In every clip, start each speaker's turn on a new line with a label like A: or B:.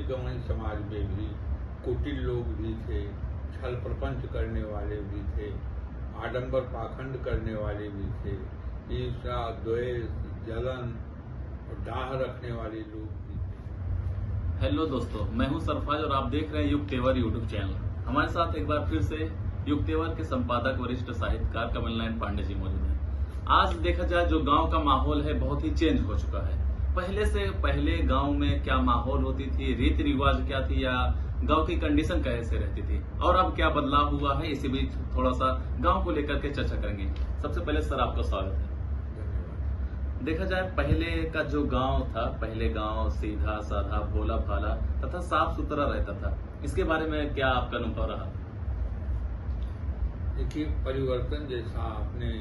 A: गंवई समाज में भी कुटिल लोग भी थे, छल प्रपंच करने वाले भी थे, आडंबर पाखंड करने वाले भी थे, ईर्ष्या, द्वेष, जलन और डाह रखने वाले लोग भी थे।
B: हेलो दोस्तों, मैं हूं सरफराज और आप देख रहे हैं युग तेवर यूट्यूब चैनल। हमारे साथ एक बार फिर से युग तेवर के संपादक वरिष्ठ साहित्यकार कमल नयन पांडे जी मौजूद हैं। आज देखा जाए जो गांव का माहौल है बहुत ही चेंज हो चुका है। पहले से पहले गांव में क्या माहौल होती थी, रीति रिवाज क्या थी या गांव की कंडीशन कैसे रहती थी और अब क्या बदलाव हुआ है, इसी बीच थोड़ा सा गांव को लेकर के चर्चा करेंगे। सबसे पहले सर आपका स्वागत है। देखा जाए पहले का जो गांव था, पहले गांव सीधा साधा भोला भाला तथा साफ सुथरा रहता था, इसके बारे में क्या आपका अनुभव रहा?
A: देखिए, परिवर्तन जैसा आपने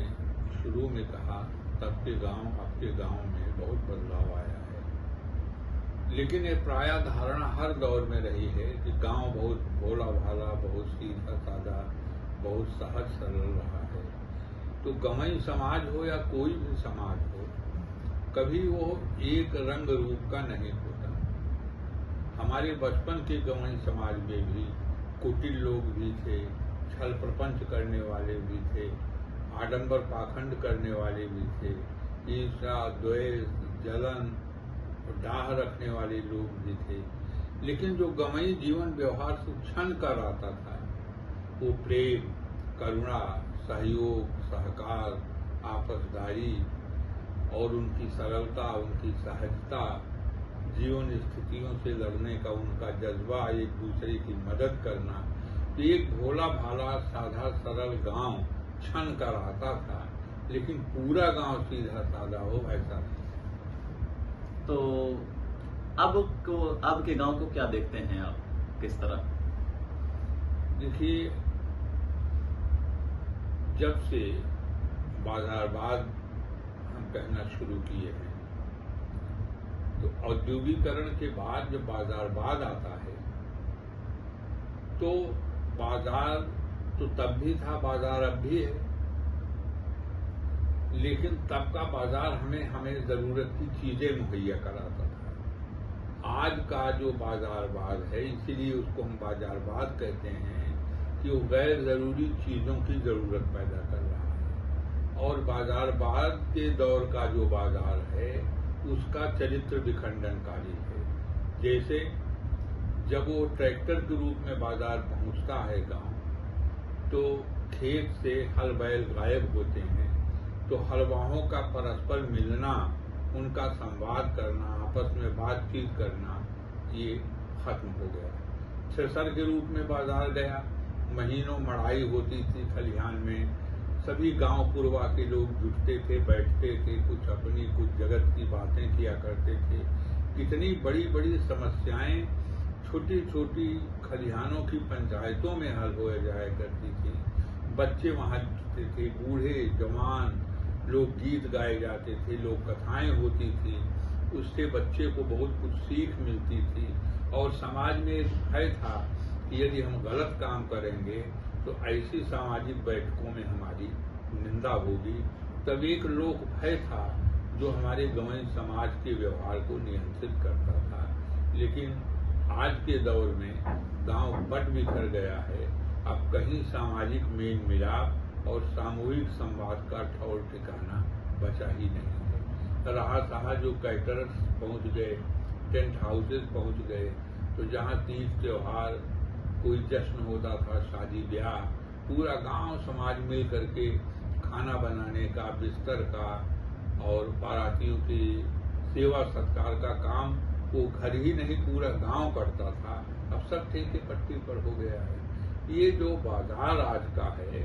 A: शुरू में कहा, तब के गांव आपके गांव में बहुत बदलाव आया है, लेकिन ये प्राय धारणा हर दौर में रही है कि गांव बहुत भोला भाला, बहुत सीधा साधा, बहुत सहज सरल रहा है। तो गंवई समाज हो या कोई भी समाज हो, कभी वो एक रंग रूप का नहीं होता। हमारे बचपन के गंवई समाज में भी कुटिल लोग भी थे, छल प्रपंच करने वाले भी थे, आडंबर पाखंड करने वाले भी थे, ईर्ष्या, द्वेष, जलन और डाह रखने वाले लोग भी थे। लेकिन जो गंवई जीवन व्यवहार से क्षण कर आता था, वो प्रेम, करुणा, सहयोग, सहकार, आपसदारी और उनकी सरलता, उनकी सहजता, जीवन स्थितियों से लड़ने का उनका जज्बा, एक दूसरे की मदद करना, एक भोला भाला साधा सरल गांव क्षण कर आता था, लेकिन पूरा गांव सीधा साधा हो ऐसा नहीं।
B: तो अब के गांव को क्या देखते हैं आप, किस तरह?
A: देखिए, जब से बाजारवाद हम कहना शुरू किए हैं, तो औद्योगिकरण के बाद जब बाजारवाद आता है तो बाजार तो तब भी था, बाजार अब भी है, लेकिन तब का बाजार हमें जरूरत की चीजें मुहैया कराता था। आज का जो बाजारवाद है, इसीलिए उसको हम बाजारवाद कहते हैं कि वो गैर जरूरी चीजों की जरूरत पैदा कर रहा है। और बाजारवाद के दौर का जो बाजार है उसका चरित्र विखंडनकारी है। जैसे जब वो ट्रैक्टर के रूप में बाजार पहुंचता है गांव, तो खेत से हल बैल गायब होते हैं, तो हलवाहों का परस्पर मिलना, उनका संवाद करना, आपस में बातचीत करना, ये खत्म हो गया। थ्रेसर के रूप में बाजार गया, महीनों मढ़ाई होती थी खलिहान में, सभी गांव पुरवा के लोग जुटते थे, बैठते थे, कुछ अपनी कुछ जगत की बातें किया करते थे। कितनी बड़ी बड़ी समस्याएं छोटी छोटी खलिहानों की पंचायतों में हल हो जाया करती थी। बच्चे वहां जुटते थे, बूढ़े जवान लोग, गीत गाए जाते थे, लोक कथाएं होती थी, उससे बच्चे को बहुत कुछ सीख मिलती थी। और समाज में एक भय था कि यदि हम गलत काम करेंगे तो ऐसी सामाजिक बैठकों में हमारी निंदा होगी। तब एक लोक भय था जो हमारे गंवई समाज के व्यवहार को नियंत्रित करता था। लेकिन आज के दौर में गांव बट बिखर गया है। अब कहीं सामाजिक मेल मिलाप और सामूहिक संवाद का ठौर ठिकाना बचा ही नहीं है। रहा सहा जो कैटरर्स पहुंच गए, टेंट हाउसेस पहुंच गए, तो जहां तीज त्योहार, कोई जश्न होता था, शादी ब्याह, पूरा गांव समाज मिल करके खाना बनाने का, बिस्तर का और बारातियों की सेवा सत्कार का काम वो घर ही नहीं पूरा गांव करता था। अब सब ठेके पट्टी पर हो गया है। ये जो बाजार आज का है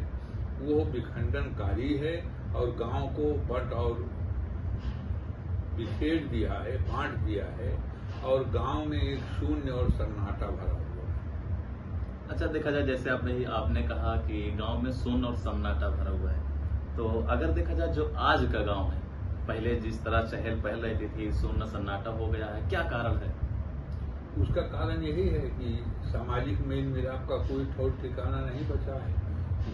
A: वो विखंडनकारी है और गांव को बट और बिखेर दिया है, बांट दिया है और गांव में एक शून्य और सन्नाटा भरा हुआ है।
B: अच्छा, देखा जाए जैसे आपने कहा कि गांव में शून्य और सन्नाटा भरा हुआ है, तो अगर देखा जाए जो आज का गांव है, पहले जिस तरह चहल पहल रहती थी, शून्य सन्नाटा हो गया है, क्या कारण है?
A: उसका कारण यही है कि सामाजिक मेल मिलाप का कोई ठौर ठिकाना नहीं बचा है।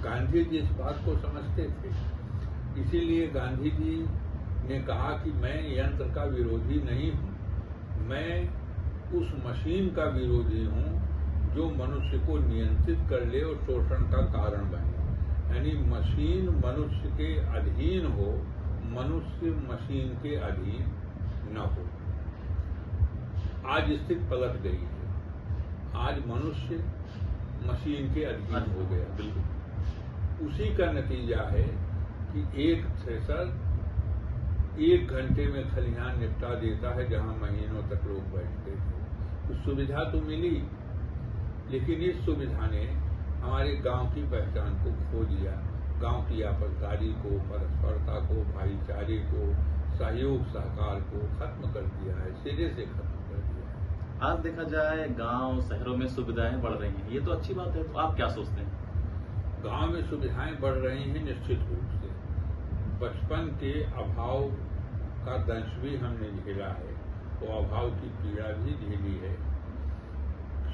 A: गांधी जी इस बात को समझते थे, इसीलिए गांधी जी ने कहा कि मैं यंत्र का विरोधी नहीं हूँ, मैं उस मशीन का विरोधी हूँ जो मनुष्य को नियंत्रित कर ले और शोषण का कारण बने। यानी मशीन मनुष्य के अधीन हो, मनुष्य मशीन के अधीन न हो। आज स्थिति पलट गई है, आज मनुष्य मशीन के अधीन हो गया।
B: बिल्कुल
A: उसी का नतीजा है कि एक थ्रेशर 1 घंटे में खलिहान निपटा देता है, जहां महीनों तक लोग बैठते थे। तो सुविधा तो मिली, लेकिन इस सुविधा ने हमारे गांव की पहचान को खो दिया। गांव की आपसदारी को, परस्परता को, भाईचारे को, सहयोग सहकार को खत्म कर दिया है, सिरे से खत्म कर दिया है।
B: आज देखा जाए गांव शहरों में सुविधाएं बढ़ रही हैं, ये तो अच्छी बात है, तो आप क्या सोचते हैं?
A: गांव में सुविधाएं बढ़ रही हैं निश्चित रूप से। बचपन के अभाव का दंश भी हमने झेला है, वो अभाव की पीड़ा भी झेली है।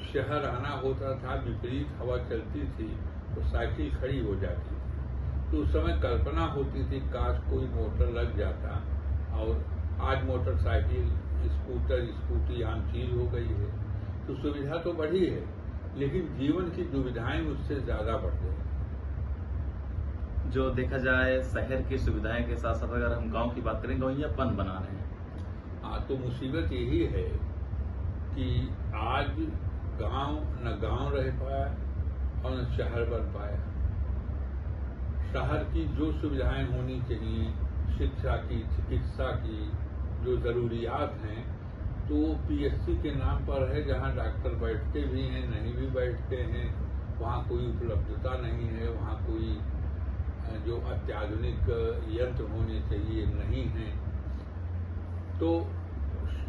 A: शहर आना होता था, विपरीत हवा चलती थी तो साइकिल खड़ी हो जाती थी, तो उस समय कल्पना होती थी काश कोई मोटर लग जाता। और आज मोटरसाइकिल, स्कूटर, स्कूटी आम चीज हो गई है। तो सुविधा तो बढ़ी है, लेकिन जीवन की दुविधाएं उससे ज्यादा बढ़ गई।
B: जो देखा जाए शहर की सुविधाएं के साथ साथ अगर हम गांव की बात करें, गौइयापन बना रहे हैं।
A: हाँ, तो मुसीबत यही है कि आज गांव न गांव रह पाया और न शहर बन पाया। शहर की जो सुविधाएं होनी चाहिए, शिक्षा की, चिकित्सा की, जो जरूरियात हैं, तो पीएचसी के नाम पर है, जहां डॉक्टर बैठते भी हैं, नहीं भी बैठते हैं। वहां कोई उपलब्धता नहीं है, वहां कोई जो अत्याधुनिक यंत्र होने चाहिए नहीं है। तो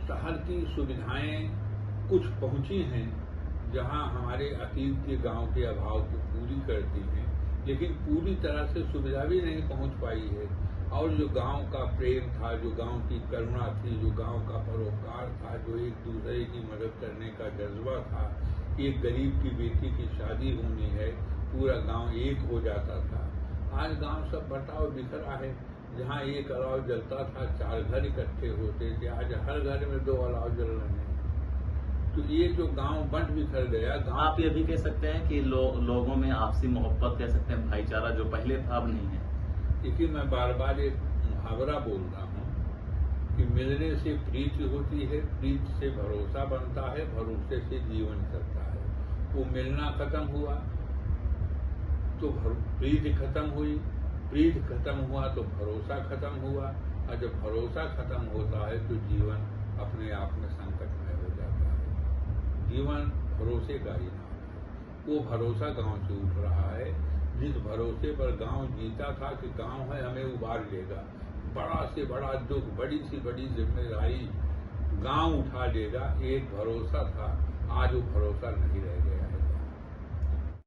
A: शहर की सुविधाएं कुछ पहुंची हैं, जहां हमारे अतीत के गांव के अभाव को पूरी करती हैं, लेकिन पूरी तरह से सुविधा भी नहीं पहुंच पाई है। और जो गांव का प्रेम था, जो गांव की करुणा थी, जो गांव का परोपकार था, जो एक दूसरे की मदद करने का जज्बा था, एक गरीब की बेटी की शादी होनी है, पूरा गांव एक हो जाता था। आज गांव सब बटा और बिखरा है। जहां एक अलाव जलता था, 4 घर इकट्ठे होते थे, आज हर घर में 2 अलाव जल रहे हैं। तो ये जो गांव बंट बिखर गया,
B: आप ये भी कह सकते हैं कि लोगों में आपसी मोहब्बत, कह सकते हैं भाईचारा, जो पहले था अब नहीं है।
A: देखिए, मैं बार बार एक मुहावरा बोल रहा हूँ कि मिलने से प्रीति होती है, प्रीति से भरोसा बनता है, भरोसे से जीवन चलता है। वो मिलना खत्म हुआ तो प्रीति खत्म हुई, प्रीति खत्म हुआ तो भरोसा खत्म हुआ, और जब भरोसा खत्म होता है तो जीवन अपने आप में संकटमय हो जाता है। जीवन भरोसे का ही नाम है। वो भरोसा गांव से उठ रहा है, जिस भरोसे पर गांव जीता था कि गांव है हमें उबार लेगा, बड़ा से बड़ा दुख, बड़ी सी बड़ी जिम्मेदारी गांव उठा लेगा, एक भरोसा था, आज वो भरोसा नहीं रह गया।